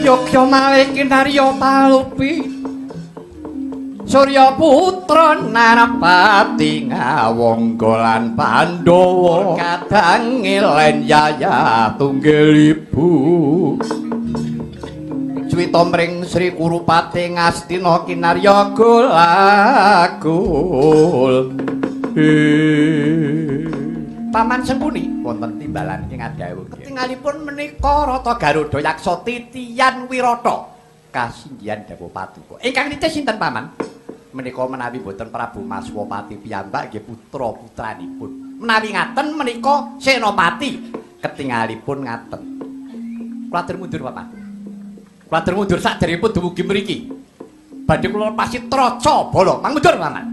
Yogya malih kinarya palupi Surya putra Narpati ngawangga lan Pandhawa kadang ngelen yaya tunggil ibu Cuwita mring Sri Kurupati Ngastina kinarya golagul Paman Sengkuni wonten timbalan ing adhawu ketingalipun menika Rata Garuda Yaksa Titiyan Wirata kasinggihan Dawa Paduka ingkang nitih sinten paman menika menawi boten Prabu Maswapati piyambak nggih putra-putranipun. Menawi ngaten menika Senopati ketingalipun ngaten. Kuwatir mundur Paman. Kuwatir mundur sakderengipun dumugi mriki. Badhe kula lepasi Traca Bala. Mang mundur Paman.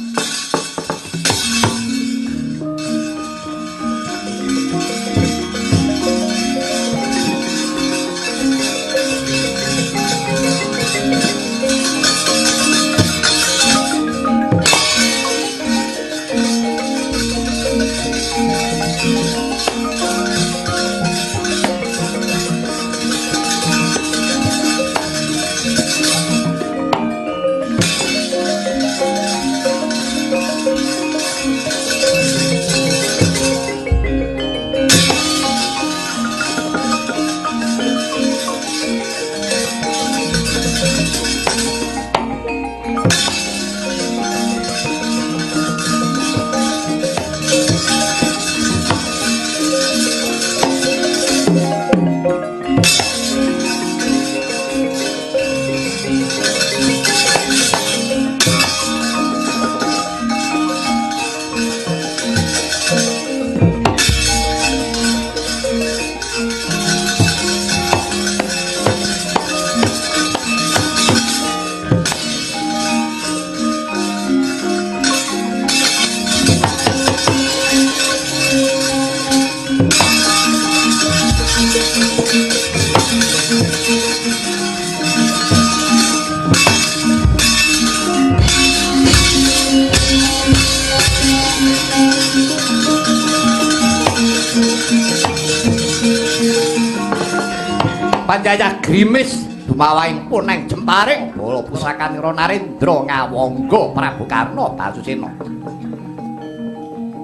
Panjajah grimis dumawahing puneng jemparing bala pusakanira Narendra ngawangga Prabu Karna Basusena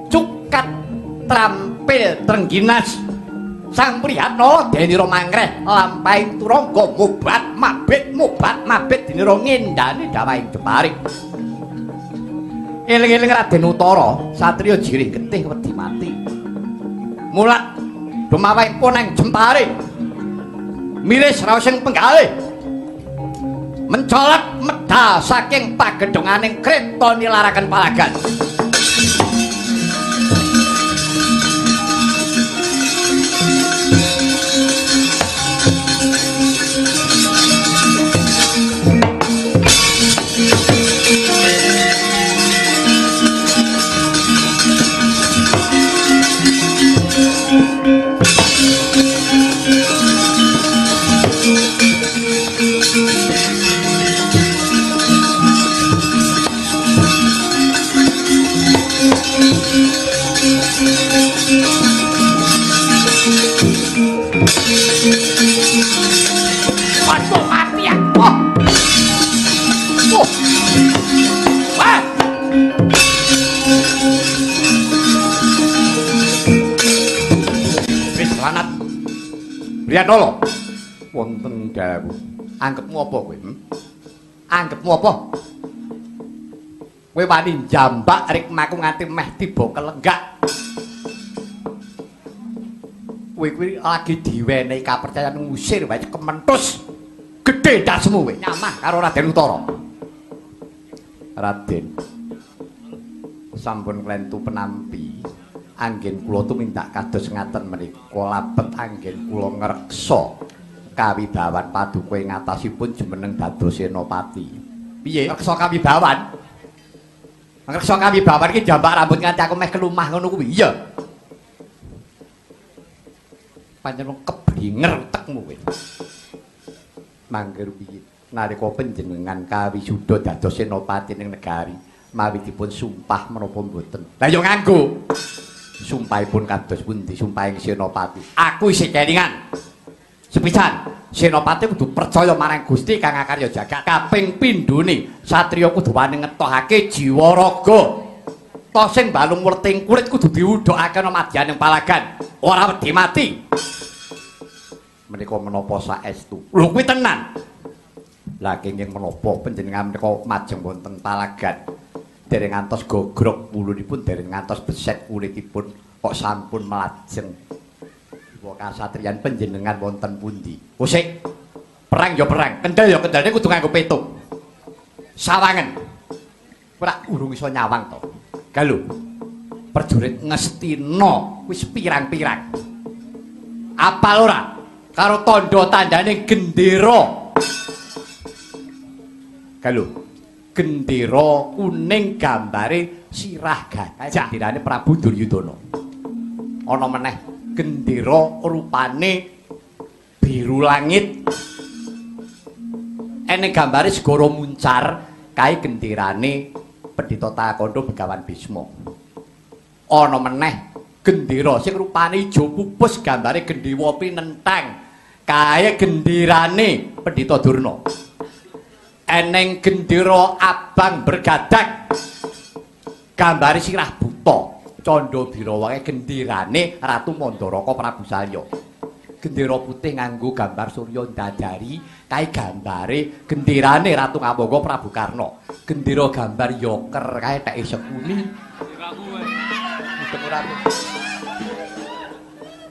cukat trampil trengginas sang prihatna denira mangreh lampahing turangga mobat mabit denira ngendhani dawahing jemparing eling-eling Raden Utara satriya jiring getih wedi mati mulat dumawahing puneng jemparing miris raosing penggalih mencolot medal saking pagedhonganing kreta nilaraken palagan Riyadala wonten dawuh anggepmu apa kowe anggepmu apa kowe wani njambak rikmaku nganti meh tiba kelenggak kowe kuwi lagi diwenehi kapercayan ngusir wae kementus gedhe dasmu kowe nyamah karo Raden Utara Raden sampun klentu penampi anggen kula tumindak kados ngaten menika labet anggen kula ngreksa kawibawan paduka ing atasipun jumeneng dados senopati. Piye? Ngreksa kawibawan? Ngreksa kawibawan iki jambak rambut nganti aku meh kelumah ngono kuwi. Iya. Panjenengan keblinger utekmu kowe. Mangger piye? Nalika panjenengan kawisuda dados senopati ning negari, mawi dipun sumpah menapa mboten? Lah ya nganggo sumpahipun kados pundi sumpahing senopati. Aku isih kelingan. Sepisan Senopati kudu percaya marang Gusti kang akarya jagat. Kaping pindhone satriya kudu wani ngetokake jiwa raga. Toh sing balung werting kulit kudu diudhokake ana madyaning palagan. Ora wedi mati. Menika menapa saestu? Lho kuwi tenan. Lah kenging menapa panjenengan menika majeng wonten palagan. Dereng ngantos gogrok wulunipun, dereng ngantos beset kulitipun kok sampun melajeng. Wa kasatriyan panjenengan wonten pundi? Kusik. Perang ya perang, kendel ya kendel kudu nganggo petung. Sawangen. Ora urung iso nyawang to. Galuh. Prajurit Ngastina wis pirang-pirang. Apal ora karo tandha-tandhane gendera. Galuh. Gendera kuning gambare sirah gajah genderane Prabu Duryudana. Ana meneh gendera rupane biru langit. Ene gambare segara muncar kae genderane Pendhita Takanda Begawan Bisma. Ana meneh gendera sing rupane ijo pupus gambare Gendhewa Pinenthang kae genderane Pendhita Durna. Eneng gendera abang bergadak gambare sirah buta candha birawa genderane Ratu Mandaraka Prabu Salya. Gendera putih nganggo gambar Surya Ndadari kae gambare genderane Ratu Kamangka Prabu Karna. Gendera gambar yoker kae teke sekuni.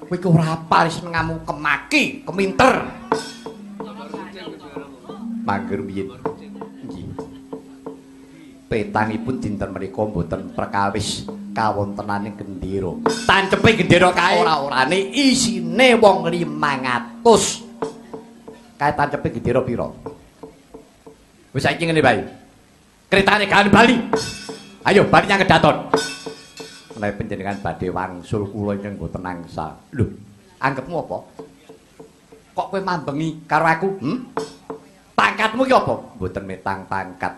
Kowe iki ora apal senengamu kemaki, keminter. Mangger biyen. Nggih. Petangipun dinten menika mboten perkawis kawontenaning gendera. Tancepe gendera kae ora-orane isine wong 500. Kae tancepe gendera pira? Wis saiki ngene bae. Kritane gawe bali. Ayo bali nyang kedaton. Menawi panjenengan badhe wangsul kula ing mboten angsal. Lho, anggepmu apa? Kok kowe mambengi karo aku? Pangkatmu ki apa? Mboten metang pangkat.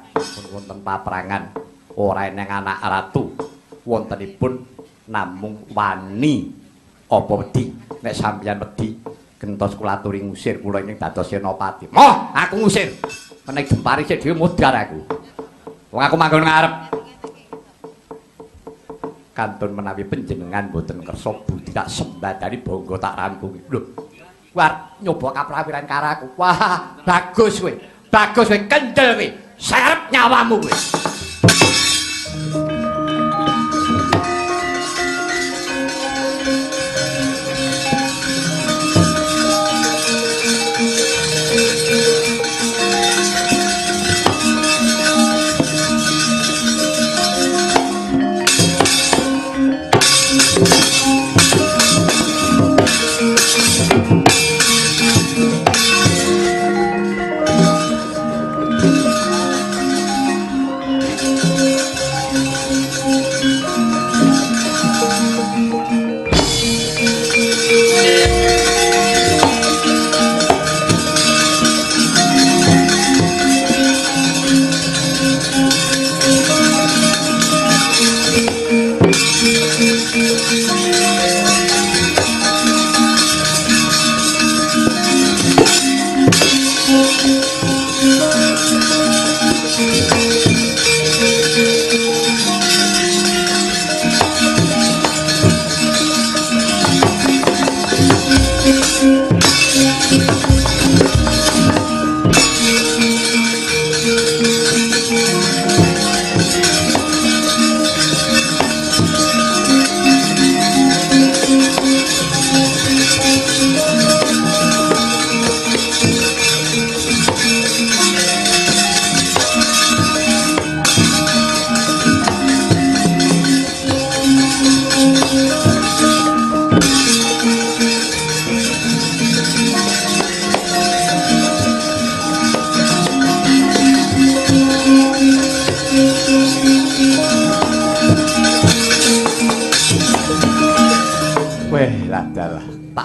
Wonten paprangan ora eneng anak ratu. Wontenipun namung wani. Apa wedi? Nek sampeyan wedi, gentos kula aturi ngusir kula ing dados senopati. Moh, aku ngusir. Menek jempari sik dhewe modar aku. Wong aku manggon ngarep. Kantun menawi panjenengan mboten kersa budi tak sembadani bangga tak rangkungi. Lho, war nyoba kaprawiran karo aku. Wah, bagus kowe. Bagus kowe kendel kowe. Serep nyawamu kowe.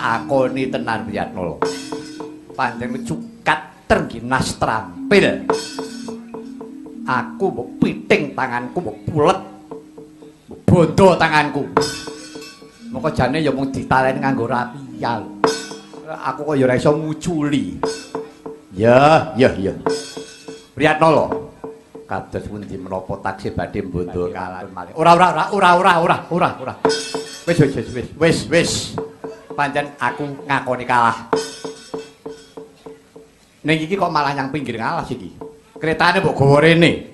Akoni tenan Wiyatnala. Panjenengan cukat terngginas trampil. Aku mbok piting tanganku mbok pulet. Bondo tanganku. Moko jane ya mung ditaleni nganggo rapial. Aku kok ya ora iso nguculi. Ya. Priyatna kados pundi menapa taksih badhe mbondo kalan malih. Ora. Wis. Pancen aku ngakoni kalah. Ning iki kok malah nyang pinggir ngalas iki. Kretane mbok gawa rene.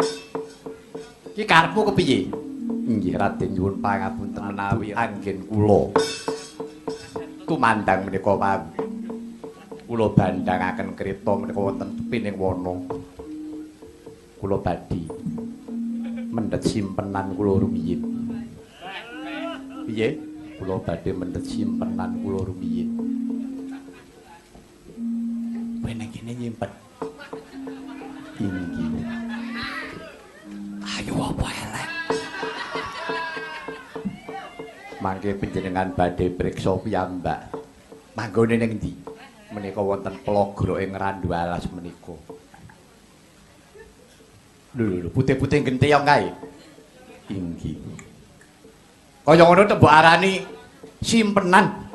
Iki karepmu kepiye? Inggih Raden nyuwun pangapunten menawi anggen kula. Tumandang menika wau. Kula bandhangaken kreta menika wonten tepining wana. Kula badhe mendhet simpenan kula rumiyin. Piye? Kula badhe mendhet simpenan kula rumiyin. Wene kene nyimpen. Inggih. Ayo apa elek? Mangke panjenengan badhe priksa piyambak. Manggone ning endi? Menika wonten pelagara ing Randu Alas menika. Lho, putih-putih genteyong kae. Inggih. Kaya ngono tembok arani simpenan.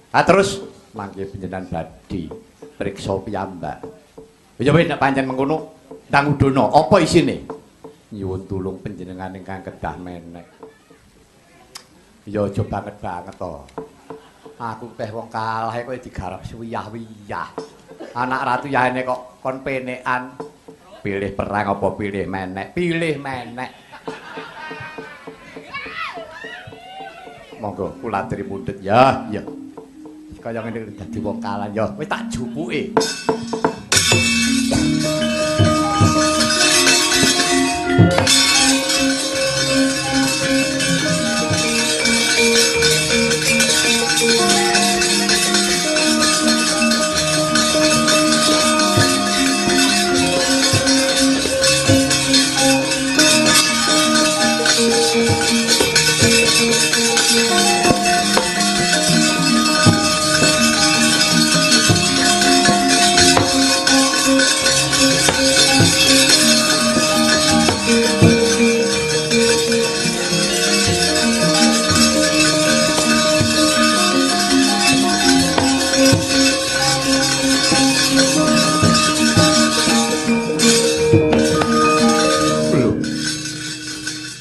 Terus mangke panjenengan badhe priksa piyambak. Ya wis nek pancen mengkono ndang udono, apa isine? Nyuwun tulung panjenengan ingkang kedah menek. Ya aja banget to. Aku teh wong kalah kok digarap suwiyah-wiyah. Anak ratu yahene kok kon penekan. Pilih perang apa pilih menek? Pilih menek. Monggo kula aturi mundhut ya. Kaya ngene dadi wong kalah ya. Wis tak jupuke.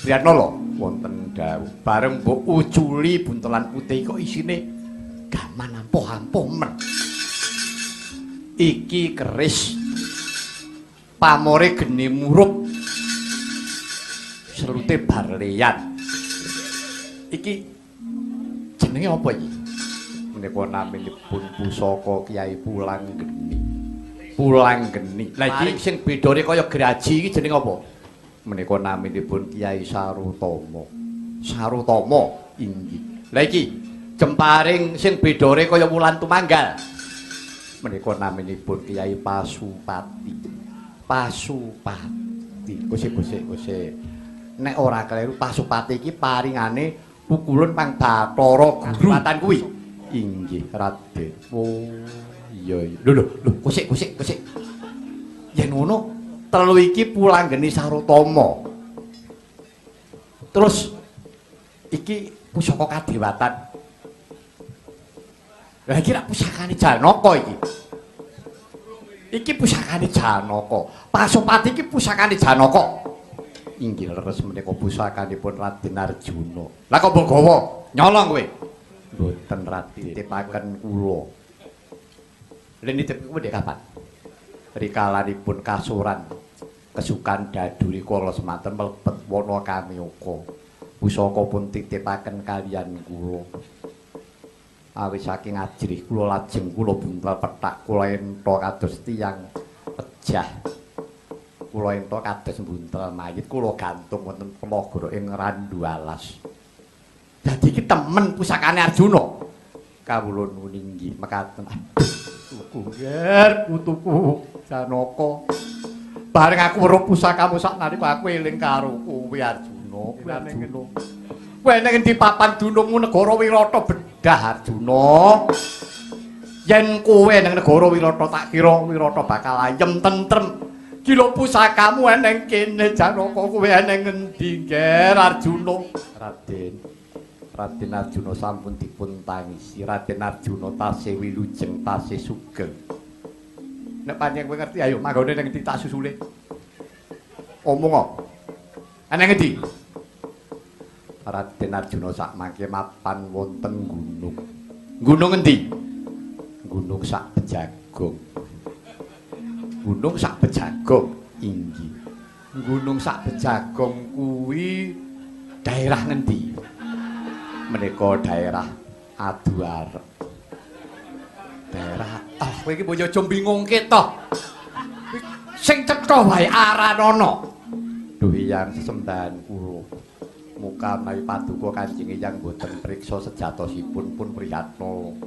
Priyatna lho wonten dawuh bareng mbok uculi buntelan putih kok isine gaman ampuh-ampuh men. Iki keris pamore geni murup serute barleyan. Iki jenenge apa iki? Menika naminipun pusaka Kyai Pulang Geni. Pulang Geni. Lah iki sing bedane kaya graji iki jenenge apa? Menika naminipun Kyai Sarutama. Sarutama inggih. Lah iki jemparing sing bedore kaya wulan tumanggal. Menika naminipun Kyai Pasupati. Pasupati. Gusik. Nek ora keliru Pasupati iki paringane pukulun Pang Bathara Guru. Watan kuwi. Inggih, Raden. Oh, iya. Lho, gusik. Yen ngono telu iki Pulang Geni Sarutama. Terus iki pusaka kadewatan. Lah iki rak pusakane Janaka iki. Iki pusakane Janaka. Pasupati iki pusakane Janaka. Inggih leres menika pusakanipun Raden Arjuna. Lah kok mbok gawa nyolong kowe? Mboten Raden, titipaken kula. Lha nitip kuwi ndek kapan? Rikalanipun kasuran kesukan daduri kala semanten mlebet wana kamiyaka. Pusaka pun titipaken kaliyan kula. Awis saking ajrih kula lajeng kula buntel pethak kula ento kados tiyang pejah. Kula ento kados buntel mayit kula gantung wonten pelagara ing Randu Alas. Dadi iki temen pusakane Arjuna. Kawula nuwun inggih mekaten. Tuku Janaka. Bareng aku weruh pusakamu saknalika aku eling karo kowe Arjuna. Kowe ning endi papan dunungmu negara Wirata bedah Arjuna. Yen kowe ning negara Wirata tak kira Wirata bakal ayem tentrem. Ki lho pusakamu eneng kene Janaka kowe eneng endi Nger Arjuna? Raden. Raden Arjuna sampun dipun tangisi. Raden Arjuna tasih wilujeng tasih sugeng. Nek panjenengan kowe ngerti ayo manggone ning ndi tak susule. Omong kok. Ana ngendi? Raden Arjuna sak mangke mapan wonten gunung. Gunung endi? Gunung sak Bejagong. Gunung sak Bejagong inggih. Gunung sak Bejagong kuwi daerah ngendi? Menika daerah Aduarep. Daerah kowe iki boyo aja bingungke to. Sing cetha wae aranana. Duh Hyang sesembahan kula. Muka menawi paduka Kanjeng Hyang boten priksa sejatosipun pun priyatna.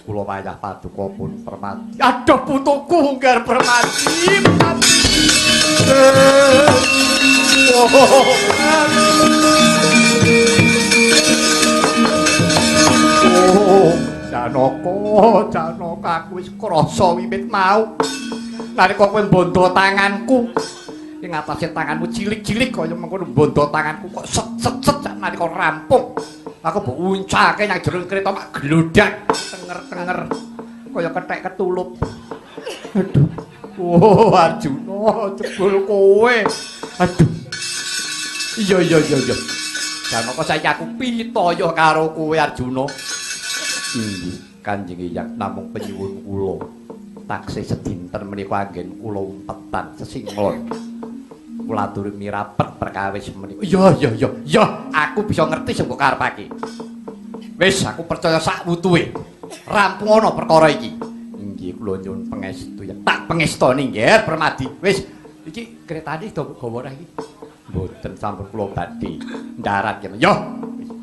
Kula wayah paduka pun permati. Aduh putuku nggar permati. Janaka aku wis krasa wiwit mau. Nalika kowe mbondo tanganku ing atase tanganmu cilik-cilik kaya mengkono mbondo tanganku kok set nalika rampung. Aku mbok uncake nang jero kereta mak glodhak tenger-tenger kaya kethek ketulup. Aduh. Oh, Arjuna jebul kowe. Aduh. Iya. Janaka saiki aku pitaya karo kowe Arjuna. Kanjeng Hyang namung penyuwun kula taksih sedinten menika anggen kula umpetan sesinglon kula aturi mirapet perkawis menika iya aku bisa ngerti sing mbok karepake wis aku percaya sak wutuhe rampung ana perkara iki inggih kula nyuwun pangestu ya tak pangestoni nggih Permadi wis iki kretane do gawa ra iki mboten sampun kula badhe ndarat ya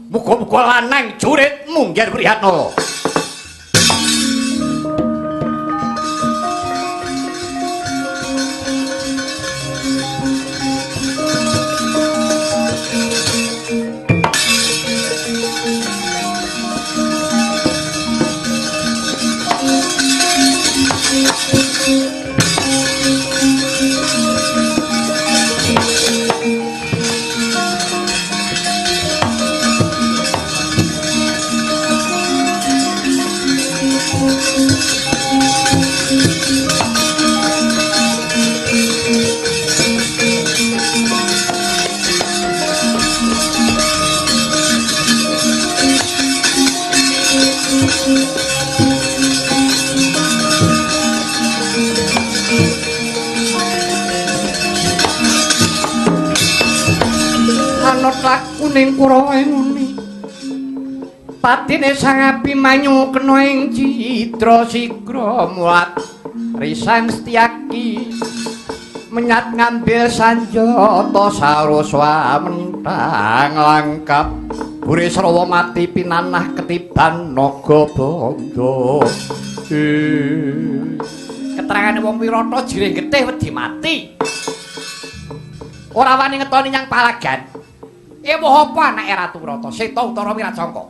muga-muga lanang juritmu nggih Prihatna. Ning Kurawa nguni patine sang Abimanyu kena ing citra sigra mulat risang Setyaki menyat ngambil sanjata saruswa mentang langkap Burisrawa mati pinanah ketiban naga bandha keterangane wong Wirata jireh getih wedi mati ora wani ngetoni nyang palagan. Woh apa anake Ratu Wirata? Seta Utara Wirajangka.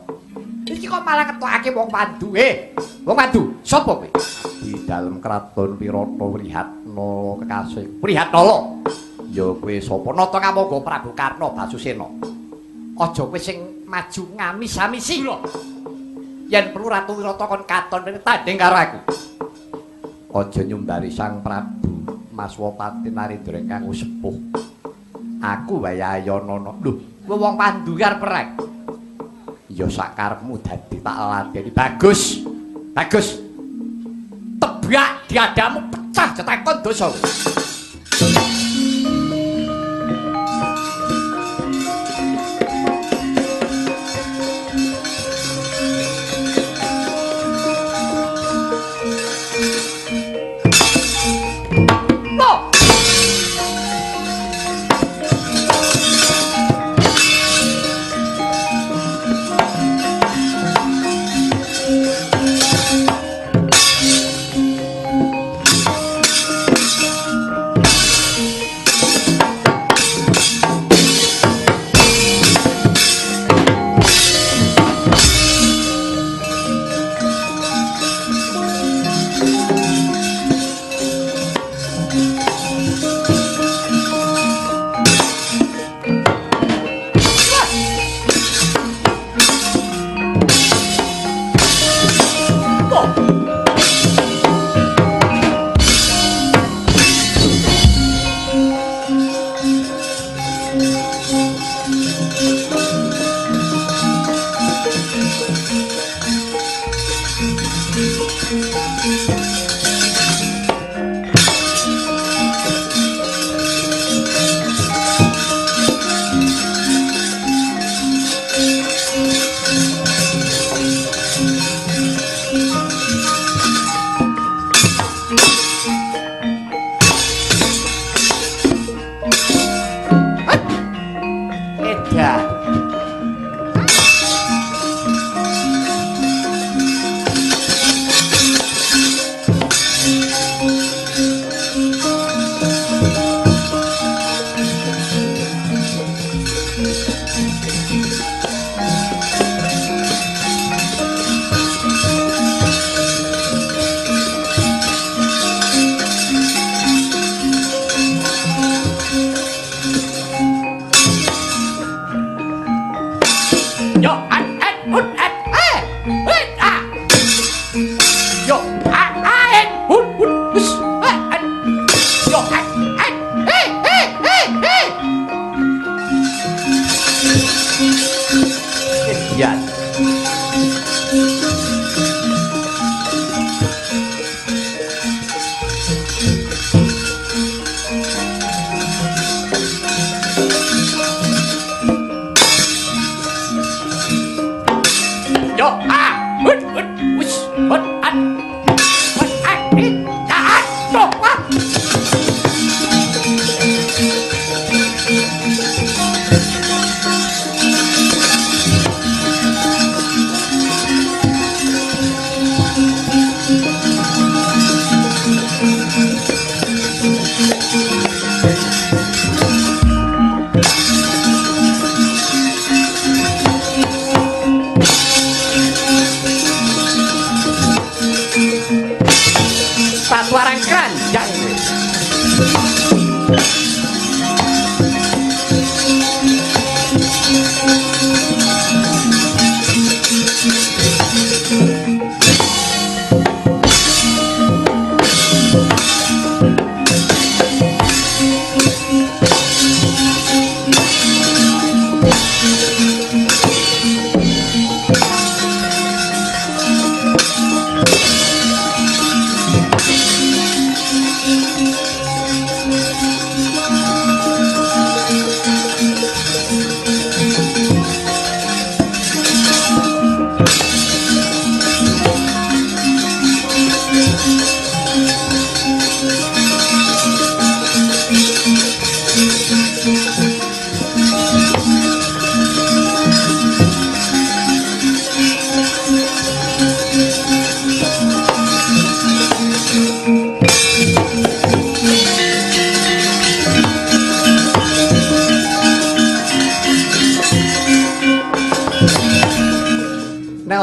Iki kok malah ketokake wong Pandu. Wong Pandu, sapa kowe? Di dalem kraton Wirata Wrihatna kekasih. Wrihatnala. Ya kowe sapa? Nata Kamoga Prabu Karna Basusena. Aja kowe sing maju ngamis-amisi lho. Yen perlu Ratu Wirata kon katon tanding karo aku. Aja nyumbari Sang Prabu Maswapati Narendra ingkang sepuh. Aku wae ayana. Lho, kowe wong Pandu arep perang. Ya sakarepmu dadi tak ladeni. Bagus. Bagus. Tebak diadamu pecah cetekon dosa.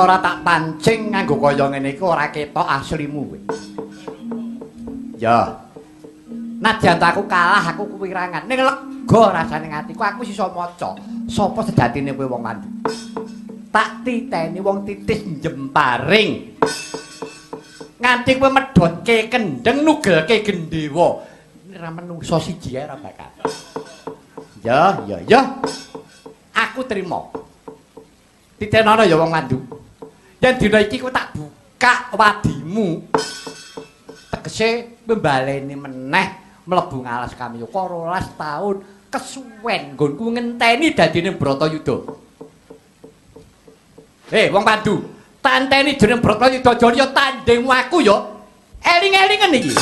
Ora tak pancing nganggo kaya ngene iki ora ketok aslimu kowe. Ya. Nadyan aku kalah aku kuwirangan. Ning lega rasane atiku aku iso maca sapa sejatine kowe wong mandu. Tak titeni wong titis jemparing. Nganti kowe medhotke kendeng nugelke gendhewa. Ora menungso siji ae ora bakal. Ya. Aku trima. Titenono ya wong mandu. Yen dina iki kowe tak buka wadimu. Tegese mbaleni meneh mlebu ngalas Kamya 12 taun kesuwen nggonku ngenteni dadine Bratayuda. Wong mandu, tak enteni jeneng Bratayuda Jaya tandingmu aku ya. Eling-elingen iki.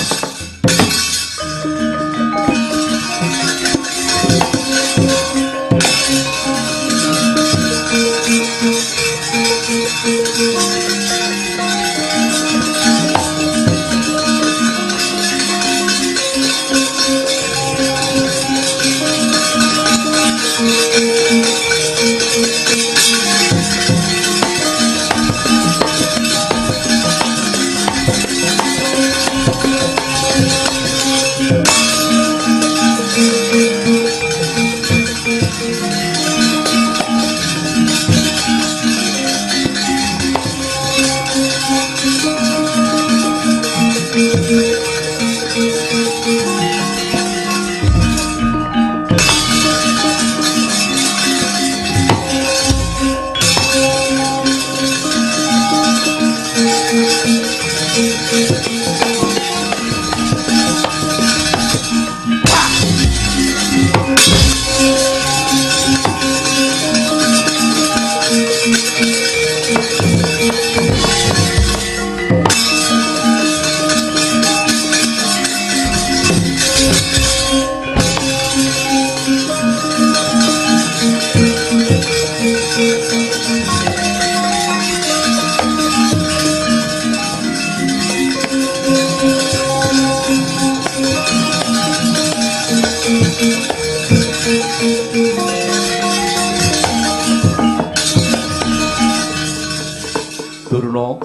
Durna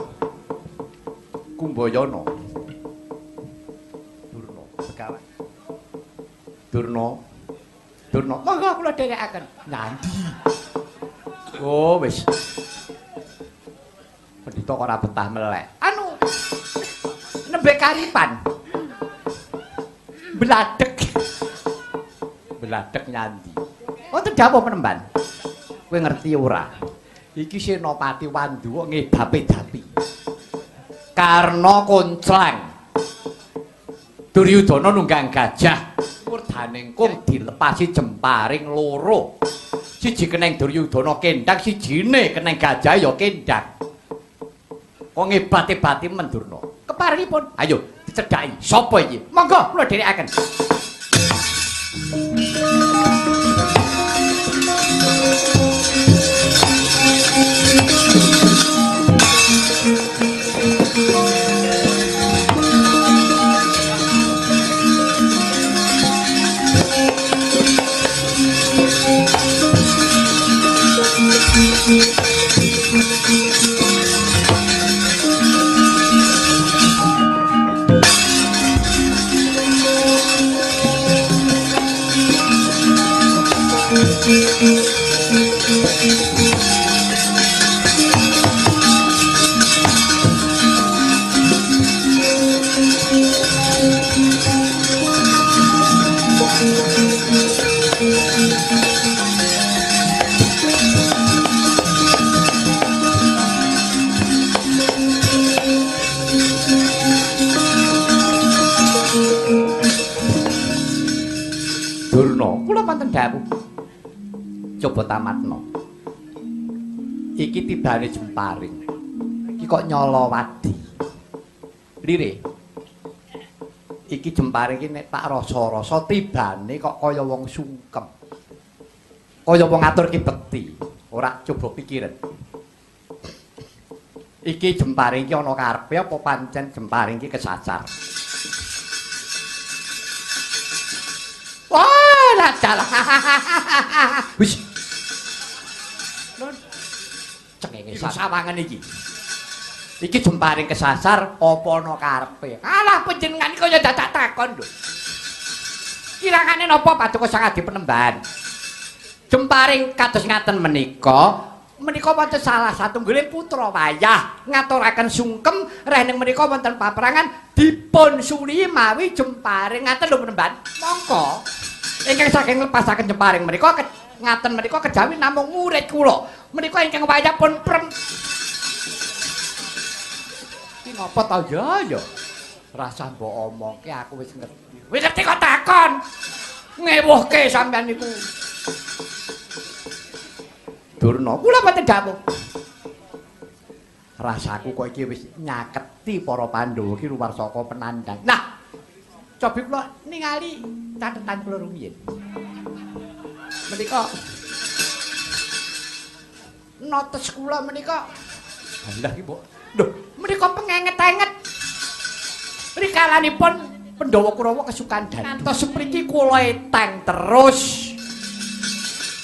Kumbayana Durna Begawan Durna monggo kula dherekaken nyandi oh wis pendhita kok ora betah melek anu nembe karipan beladek nyandi wonten dawuh penemban kowe ngerti ora iki Senopati Wandu kok ngedapi-dapi Karna konclang Duryudana nunggang gajah Wurdaningkung dilepasi jemparing loro siji keneng Duryudana kendhang sijine keneng gajah ya kendhang kok ngebati-bati mendurna keparengipun ayo dicedhaki sapa iki monggo kula dherekaken Durna, kula panten dawuh. Coba tamatno. Iki tibane jemparing. Iki kok nyala wadi. Lire. Iki jemparing iki nek tak rasa-rasa tibane kok kaya wong sungkem. Kaya wong ngaturke bekti. Ora coba pikiran. Iki jemparing iki ana karepe apa pancen jemparing iki kesasar? Wah, lajal. Wis. Cengenge sawangan iki. Iki jemparing kesasar apa ana karepe? Alah panjenengan iki kaya dadak takon lho. Kirangane napa paduka Sang Adi Penemban? Jemparing kados ngaten menika wonten salah satunggiling putra wayah ngaturaken sungkem reh ning menika wonten paperangan dipun suli mawi jemparing ngaten lho Penemban. Mongko ingkang saking lepasaken jemparing menika ngaten menika kejawi namung murid kula. Menika ingkang wayah pun Ki ngapa ta ya? Rasa mbok omongke aku wis ngerti. Wis ngerti kok takon. Ngewuhke sampean niku. Durna, kula mboten dawuh. Rasaku kok iki wis nyaketi para Pandhawa ki luwar saka penandang. Nah, cobi kula ningali cathetan kula rumiyin. Menika notes kula menika lah iki, Mbok. Lho, menika pengenget-enget. Rikalanipun Pandhawa Kurawa kesukaan dandu. Ngantos mriki kula eteng terus.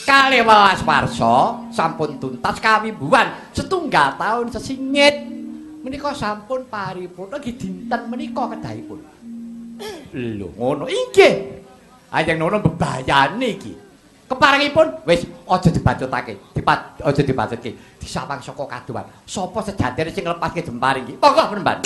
12 warsa sampun tuntas kawimbuhan setunggal taun sesingit menika sampun paripurna nggih dinten menika kedahipun. Lho ngono inggih. Ajeng ngono bebayane iki. Keparengipun wis aja dibacutake, aja dibacutke. Disawang saka kaduan. Sapa sejatine sing nglepaske jemparing iki? Monggo Penemban.